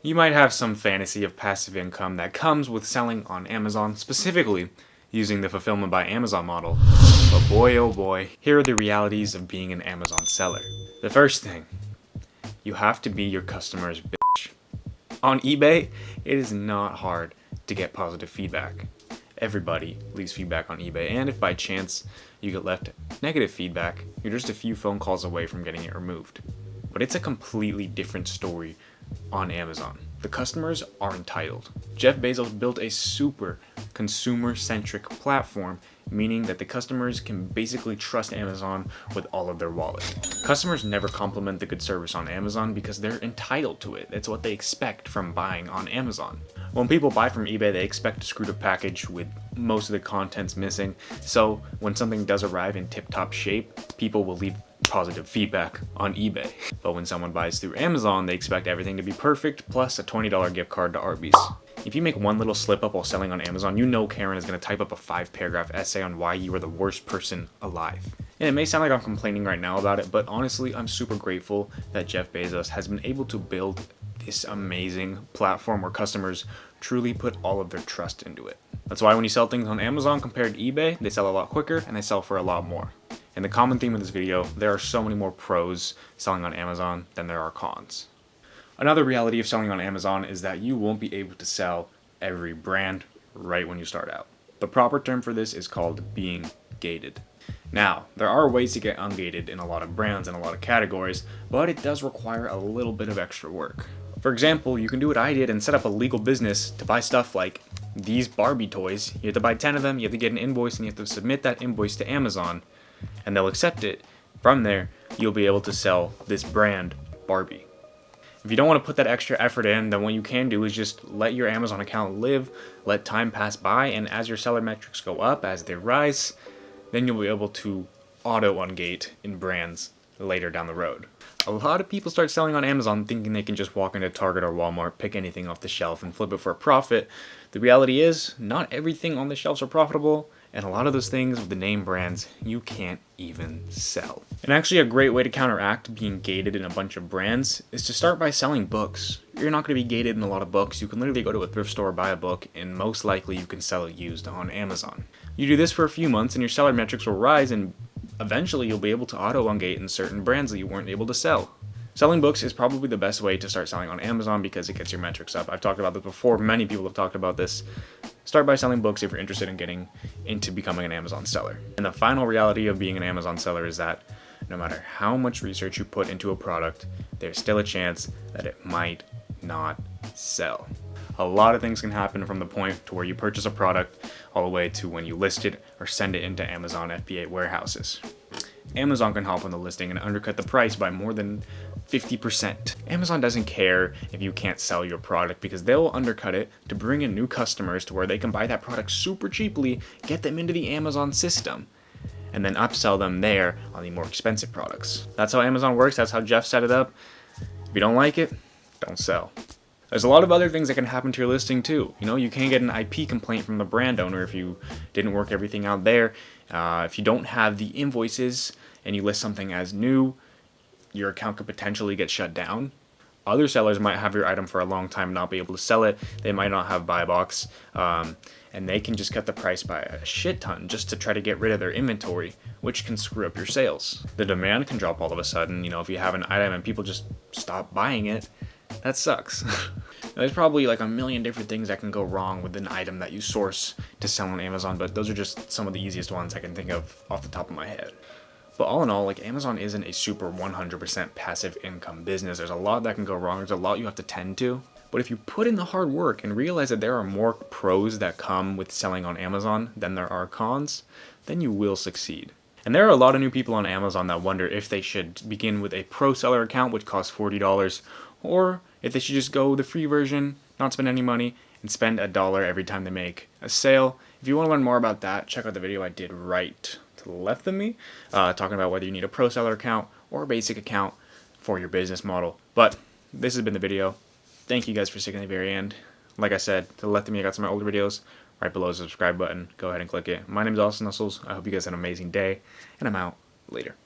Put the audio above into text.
You might have some fantasy of passive income that comes with selling on Amazon, specifically using the Fulfillment by Amazon model. But boy oh boy, here are the realities of being an Amazon seller. The first thing, you have to be your customer's bitch. On eBay, it is not hard to get positive feedback. Everybody leaves feedback on eBay, and if by chance you get left negative feedback, you're just a few phone calls away from getting it removed. But it's a completely different story on Amazon. The customers are entitled. Jeff Bezos built a super consumer-centric platform, meaning that the customers can basically trust Amazon with all of their wallet. Customers never compliment the good service on Amazon because they're entitled to it. It's what they expect from buying on Amazon. When people buy from eBay, they expect a screwed up package with most of the contents missing, so when something does arrive in tip-top shape, people will leave positive feedback on eBay. But when someone buys through Amazon, they expect everything to be perfect, plus a $20 gift card to Arby's. If you make one little slip up while selling on Amazon, you know Karen is going to type up a 5-paragraph essay on why you are the worst person alive. And it may sound like I'm complaining right now about it, but honestly, I'm super grateful that Jeff Bezos has been able to build this amazing platform where customers truly put all of their trust into it. That's why when you sell things on Amazon compared to eBay, they sell a lot quicker and they sell for a lot more. And the common theme of this video, there are so many more pros selling on Amazon than there are cons. Another reality of selling on Amazon is that you won't be able to sell every brand right when you start out. The proper term for this is called being gated. Now, there are ways to get ungated in a lot of brands and a lot of categories, but it does require a little bit of extra work. For example, you can do what I did and set up a legal business to buy stuff like these Barbie toys. You have to buy 10 of them, you have to get an invoice, and you have to submit that invoice to Amazon, and they'll accept it. From there, you'll be able to sell this brand, Barbie. If you don't want to put that extra effort in, then what you can do is just let your Amazon account live, let time pass by, and as your seller metrics go up, as they rise, then you'll be able to auto-ungate in brands later down the road. A lot of people start selling on Amazon thinking they can just walk into Target or Walmart, pick anything off the shelf, and flip it for a profit. The reality is, not everything on the shelves are profitable, and a lot of those things with the name brands, you can't even sell. And actually a great way to counteract being gated in a bunch of brands is to start by selling books. You're not going to be gated in a lot of books. You can literally go to a thrift store, buy a book, and most likely you can sell it used on Amazon. You do this for a few months and your seller metrics will rise, and eventually you'll be able to auto-ungate in certain brands that you weren't able to sell. Selling books is probably the best way to start selling on Amazon because it gets your metrics up. I've talked about this before. Many people have talked about this. Start by selling books if you're interested in getting into becoming an Amazon seller. And the final reality of being an Amazon seller is that no matter how much research you put into a product, there's still a chance that it might not sell. A lot of things can happen from the point to where you purchase a product all the way to when you list it or send it into Amazon FBA warehouses. Amazon can hop on the listing and undercut the price by more than 50%. Amazon doesn't care if you can't sell your product because they'll undercut it to bring in new customers to where they can buy that product super cheaply, get them into the Amazon system, and then upsell them there on the more expensive products. That's how Amazon works. That's how Jeff set it up. If you don't like it, don't sell. There's a lot of other things that can happen to your listing too. You know, you can get an IP complaint from the brand owner if you didn't work everything out there. If you don't have the invoices and you list something as new, your account could potentially get shut down. Other sellers might have your item for a long time and not be able to sell it. They might not have buy box, and they can just cut the price by a shit ton just to try to get rid of their inventory, which can screw up your sales. The demand can drop all of a sudden. You know, if you have an item and people just stop buying it, that sucks. There's probably like a million different things that can go wrong with an item that you source to sell on Amazon, but those are just some of the easiest ones I can think of off the top of my head. But all in all, like, Amazon isn't a super 100% passive income business. There's a lot that can go wrong. There's a lot you have to tend to. But if you put in the hard work and realize that there are more pros that come with selling on Amazon than there are cons, then you will succeed. And there are a lot of new people on Amazon that wonder if they should begin with a pro seller account, which costs $40, or if they should just go the free version, not spend any money, and spend $1 every time they make a sale. If you want to learn more about that, check out the video I did right to the left of me, talking about whether you need a pro seller account or a basic account for your business model. But this has been the video. Thank you guys for sticking to the very end. Like I said, to the left of me I got some of my older videos. Right below is the subscribe button. Go ahead and click it. My name is Austin Nussles. I hope you guys have an amazing day, and I'm out. Later.